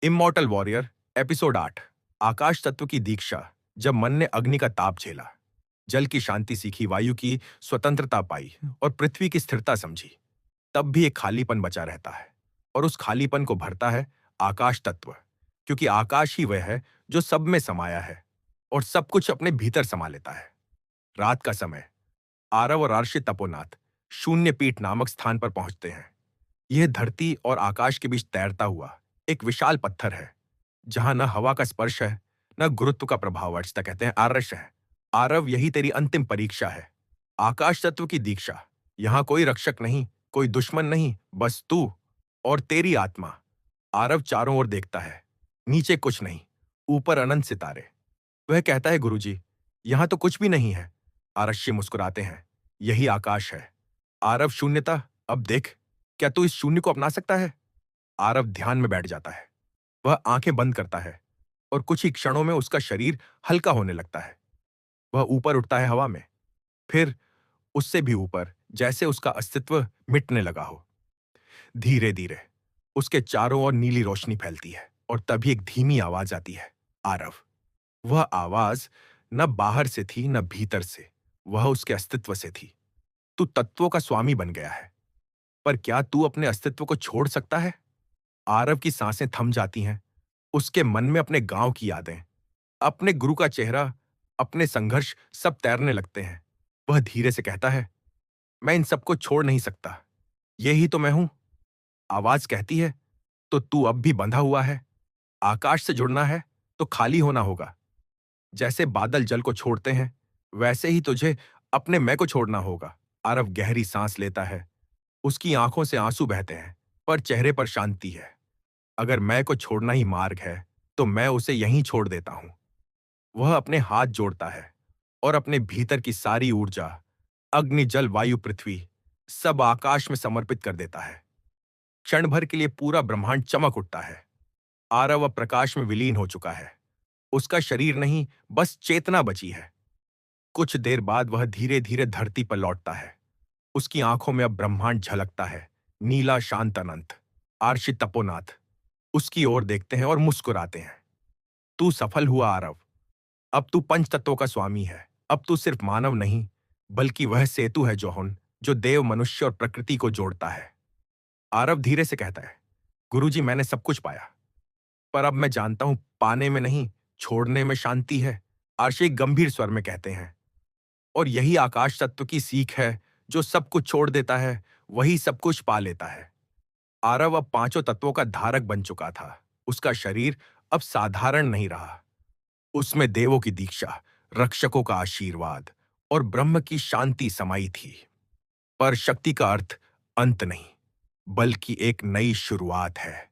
Immortal warrior episode 8। आकाश तत्व की दीक्षा। जब मन ने अग्नि का ताप झेला, जल की शांति सीखी, वायु की स्वतंत्रता पाई और पृथ्वी की स्थिरता समझी, तब भी एक खालीपन बचा रहता है। और उस खालीपन को भरता है आकाश तत्व, क्योंकि आकाश ही वह है जो सब में समाया है और सब कुछ अपने भीतर समा लेता है। रात का समय, आरव और आर्षि तपोनाथ शून्य पीठ नामक स्थान पर पहुंचते हैं। यह धरती और आकाश के बीच तैरता हुआ एक विशाल पत्थर है, जहां न हवा का स्पर्श है, न गुरुत्व का प्रभाव। अर्चता कहते हैं आरष है। आरव, यही तेरी अंतिम परीक्षा है। आकाश तत्व की दीक्षा। यहां कोई रक्षक नहीं, कोई दुश्मन नहीं, बस तू और तेरी आत्मा। आरव चारों ओर देखता है। नीचे कुछ नहीं, ऊपर अनंत सितारे। वह कहता है, गुरुजी, यहां तो कुछ भी नहीं है। आरष्य मुस्कुराते हैं, यही आकाश है। आरव, शून्यता। अब देख, क्या तू इस शून्य को अपना सकता है? आरव ध्यान में बैठ जाता है। वह आंखें बंद करता है और कुछ ही क्षणों में उसका शरीर हल्का होने लगता है। वह ऊपर उठता है हवा में, फिर उससे भी ऊपर, जैसे उसका अस्तित्व मिटने लगा हो। धीरे धीरे उसके चारों ओर नीली रोशनी फैलती है और तभी एक धीमी आवाज आती है, आरव। वह आवाज न बाहर से थी न भीतर से, वह उसके अस्तित्व से थी। तू तत्वों का स्वामी बन गया है, पर क्या तू अपने अस्तित्व को छोड़ सकता है? आरव की सांसें थम जाती हैं। उसके मन में अपने गांव की यादें, अपने गुरु का चेहरा, अपने संघर्ष सब तैरने लगते हैं। वह धीरे से कहता है, मैं इन सबको छोड़ नहीं सकता। यही तो मैं हूं। आवाज कहती है, तो तू अब भी बंधा हुआ है। आकाश से जुड़ना है तो खाली होना होगा। जैसे बादल जल को छोड़ते हैं, वैसे ही तुझे अपने मैं को छोड़ना होगा। आरव गहरी सांस लेता है। उसकी आंखों से आंसू बहते हैं, पर चेहरे पर शांति है। अगर मैं को छोड़ना ही मार्ग है, तो मैं उसे यहीं छोड़ देता हूं। वह अपने हाथ जोड़ता है और अपने भीतर की सारी ऊर्जा, अग्नि, जल, वायु, पृथ्वी, सब आकाश में समर्पित कर देता है। क्षण भर के लिए पूरा ब्रह्मांड चमक उठता है। आरव अब प्रकाश में विलीन हो चुका है। उसका शरीर नहीं, बस चेतना बची है। कुछ देर बाद वह धीरे धीरे धरती पर लौटता है। उसकी आंखों में अब ब्रह्मांड झलकता है, नीला, शांत, अनंत। आर्षि तपोनाथ उसकी ओर देखते हैं और मुस्कुराते हैं। तू सफल हुआ आरव। अब तू पंच तत्वों का स्वामी है। अब तू सिर्फ मानव नहीं, बल्कि वह सेतु है, जो देव, मनुष्य और प्रकृति को जोड़ता है। आरव धीरे से कहता है, गुरुजी, मैंने सब कुछ पाया, पर अब मैं जानता हूं, पाने में नहीं, छोड़ने में शांति है। आर्षि गंभीर स्वर में कहते हैं, और यही आकाश तत्व की सीख है। जो सब कुछ छोड़ देता है, वही सब कुछ पा लेता है। आरव अब पांचों तत्वों का धारक बन चुका था। उसका शरीर अब साधारण नहीं रहा। उसमें देवों की दीक्षा, रक्षकों का आशीर्वाद और ब्रह्म की शांति समाई थी। पर शक्ति का अर्थ अंत नहीं, बल्कि एक नई शुरुआत है।